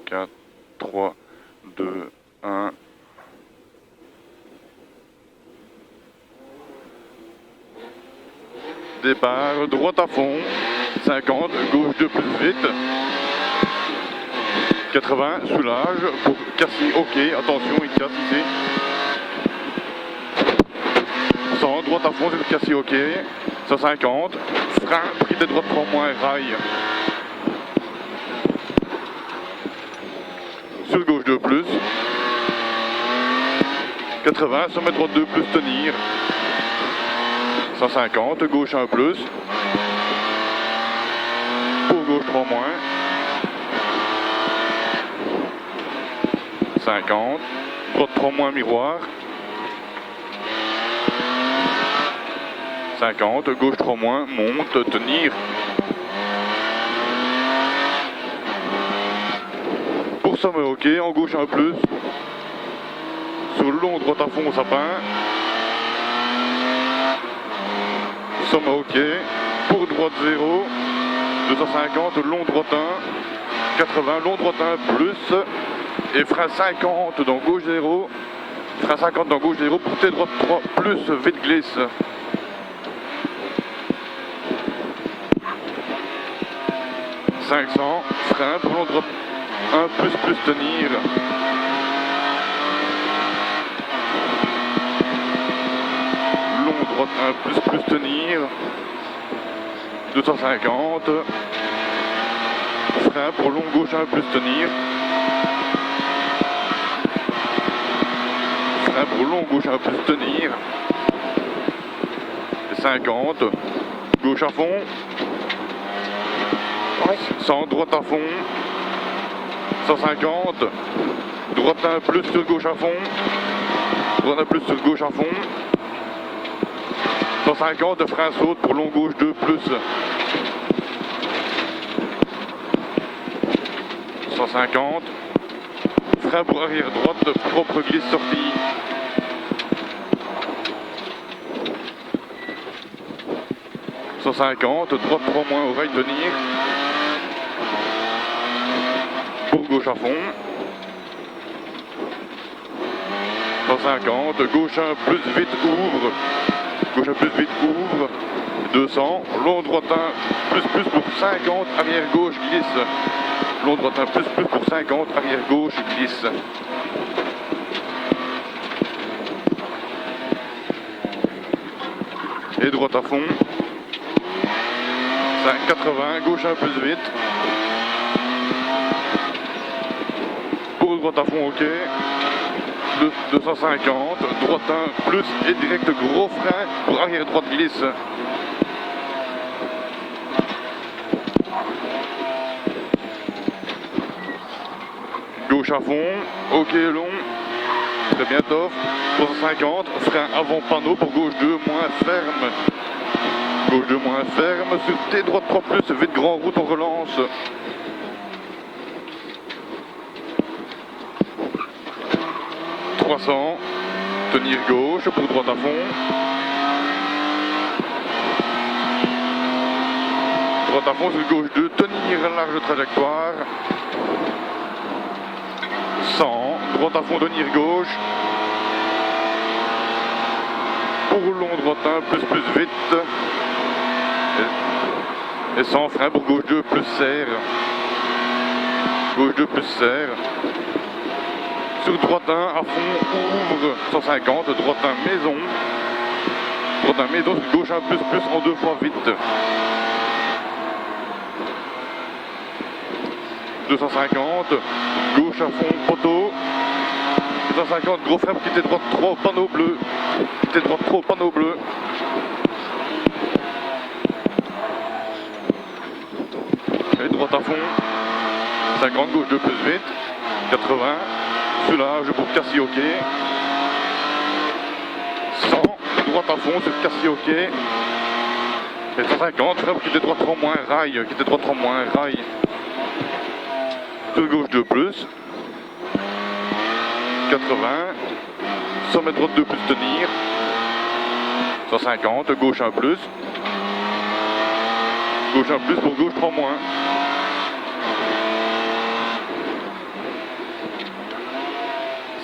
4, 3, 2, 1. Départ, droite à fond, 50, gauche 2 plus vite. 80, soulage, pour casser, ok, attention, il casse ici. 100, droite à fond, c'est le casser, ok. 150, frein, pris de droite 3 moins, rail. Sur gauche 2 plus. 80, sommet droite 2 plus, tenir. 150, gauche 1 plus. Pour gauche 3 moins. 50, droite 3 moins, miroir. 50, gauche 3 moins, monte, tenir. Pour sommet ok, en gauche 1 plus. Sur le long, droite à fond, sapin. Sommet ok. Pour droite 0. 250, long droite 1. 80, long droite 1 plus. Et frein 50 dans gauche 0. Frein 50 dans gauche 0. Portée droite 3 plus, vite glisse. 500, frein pour long droite 1 plus tenir. Long droite 1 plus tenir. 250. Frein pour long gauche 1 plus tenir. Frein pour long gauche 1 plus tenir. Et 50. Gauche à fond. 100, droite à fond. 150. Droite 1 plus sur gauche à fond. Droite 1 plus sur gauche à fond. 150, frein saute pour long gauche 2 plus. 150. Frein pour arrière droite, propre glisse sortie. 150, droite 3 moins, oreille tenir. Pour gauche à fond. 150, gauche 1 plus vite ouvre. Gauche 1 plus vite ouvre. 200, long droite 1 plus pour 50, arrière gauche glisse. Long droite 1 plus pour 50, arrière gauche glisse. Et droite à fond. 80, gauche 1 plus vite. Pour droite à fond, ok. 250, droite 1 plus et direct gros frein pour arrière droite glisse. Gauche à fond, ok long, très bien top. 350, frein avant panneau pour gauche 2 moins ferme. Gauche 2 moins ferme, sur T droite 3 plus, vite grand route on relance. 300, tenir gauche pour droite à fond. Droite à fond sur gauche 2, tenir large trajectoire. 100, droite à fond, tenir gauche. Pour long droite 1 plus vite. Et 100, frein pour gauche 2 plus serre. Gauche 2 plus serre. Sur droite 1 à fond, ouvre 150, droite 1 maison. Droite 1 maison, sur gauche 1 plus en 2 fois vite. 250, gauche à fond, poteau. 250, gros frein pour quitter droite 3 au panneau bleu. Quitter droite 3 au panneau bleu. Et droite à fond. 50, gauche 2 plus vite. 80. Soulage pour casser ok. 100, droite à fond sur casser ok. Et 150, frein pour quitter droite 3 moins, rail. Quitter droite 3 moins, rail. Sur gauche 2 plus. 80. Sommet droite 2 plus tenir. 150, gauche 1 plus. Gauche 1 plus pour gauche 3 moins.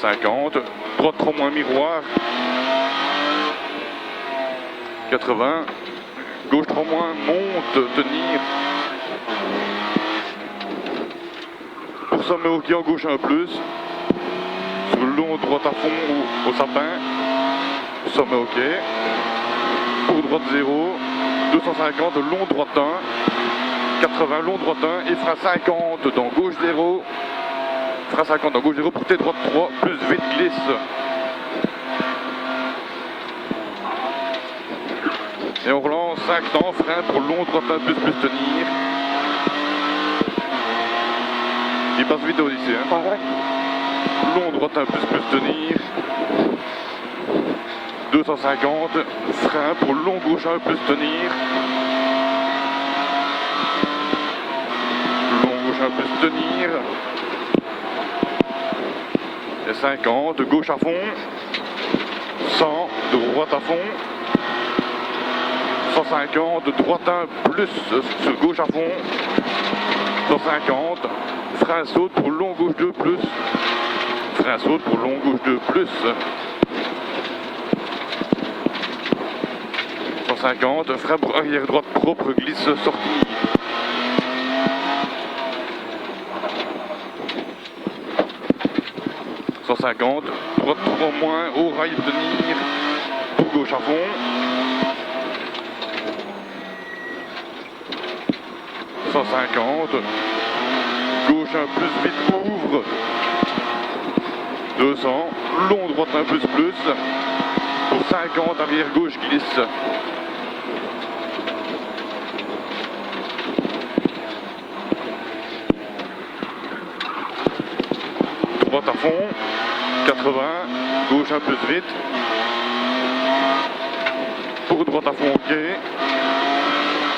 50, droite 3 moins miroir. 80, gauche 3 moins, monte, tenir. Pour sommet ok en gauche 1 plus. Sur le long, droite à fond au sapin. Sommet ok. Pour droite 0, 250, long droite 1. 80, long droite 1 et frein 50 dans gauche 0. Frein 50 dans gauche 0 pour T droite 3, plus vite glisse. Et on relance 5 temps, frein pour long droite 1 plus tenir. Il passe vite au lycée. Hein. Long droite 1 plus tenir. 250, frein pour long gauche 1 plus tenir. Long gauche 1 plus tenir. Et 50, gauche à fond. 100, droite à fond. 150, droite 1 plus sur gauche à fond. 150, frein saute pour long gauche 2 plus. Frein saute pour long gauche 2 plus. 150, frein pour arrière droite propre, glisse sortie. « 150, droite 3 moins, haut rail tenir, pour gauche à fond. 150, gauche 1 plus vite ouvre. 200, long droite 1 plus plus. Pour 50, arrière gauche glisse. Droite à fond, 80, gauche 1 plus vite. Pour droite à fond ok.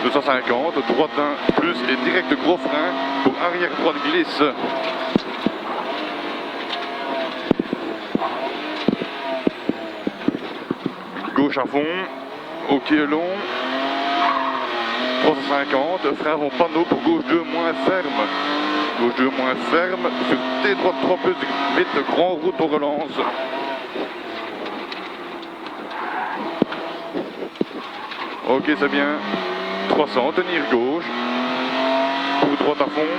250, droite 1 plus et direct gros frein pour arrière droite glisse. Gauche à fond, ok long. 350, frein avant panneau pour gauche 2 moins ferme. Gauche 2 moins ferme, sur T droite 3 plus vite, grand route on relance. Ok c'est bien. 300, tenir gauche. Pour droite à fond.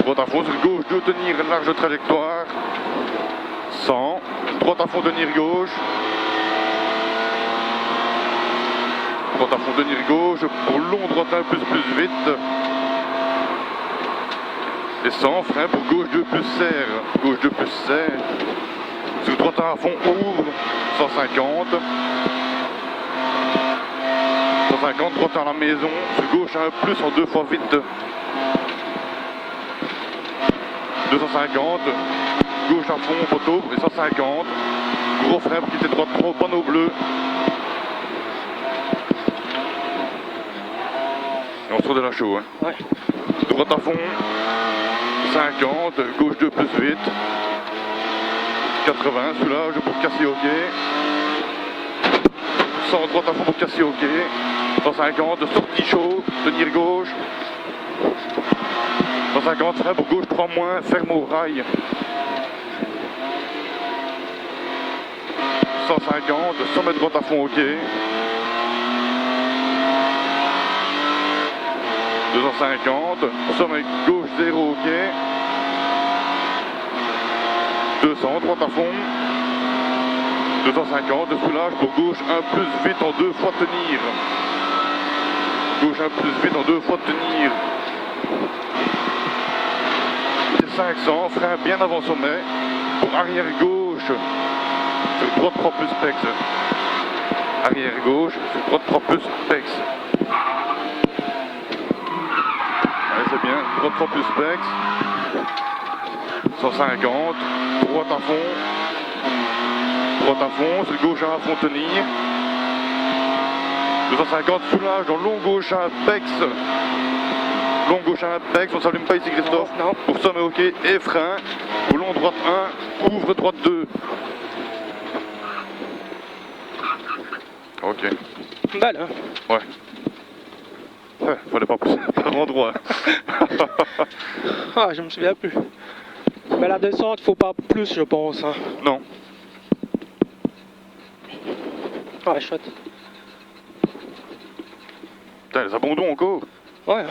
Droite à fond sur gauche 2, tenir large trajectoire. 100, droite à fond, tenir gauche. Droite à fond, tenir gauche, pour long droite 1 plus vite. Et 100, frein pour gauche 2 plus serre. Gauche 2 plus serre. Sur droite à fond, ouvre. 150. 150, droite à la maison. Sur gauche 1 plus en 2 fois vite. 250. Gauche à fond, poteau. Et 150. Gros frein pour quitter droite 3, panneau bleu. Et on sort de la chaux. Hein. Ouais. Droite à fond. 50. Gauche 2 plus vite. 80. Soulage pour casser ok. 100. Droite à fond pour casser ok. 150. Sortie chaud. Tenir gauche. 150. Frein pour gauche 3 moins. Ferme au rail. 150. Sommet droite à fond ok. 250, sommet gauche 0 ok. 200, droite à fond. 250, soulage pour gauche 1 plus vite en 2 fois tenir. Gauche 1 plus vite en 2 fois tenir. 500, frein bien avant sommet. Pour arrière gauche. Sur droite 3 plus pex. Arrière gauche, sur droite 3 plus pex. C'est bien, droite 3 plus pex. 150, droite à fond. Droite à fond, sur gauche à fond tenir. 250, soulage dans long gauche à pex. Long gauche à pex, on s'allume pas ici Christophe. Non. Pour sommet ok et frein. Pour long droite 1, ouvre droite 2. Ok. Balle, hein. Ouais. Ouais, fallait pas pousser par endroit. Ah, je me souviens plus. Mais la descente, faut pas plus, je pense. Hein. Non. Ah, chouette. Putain, les abandons encore. Ouais.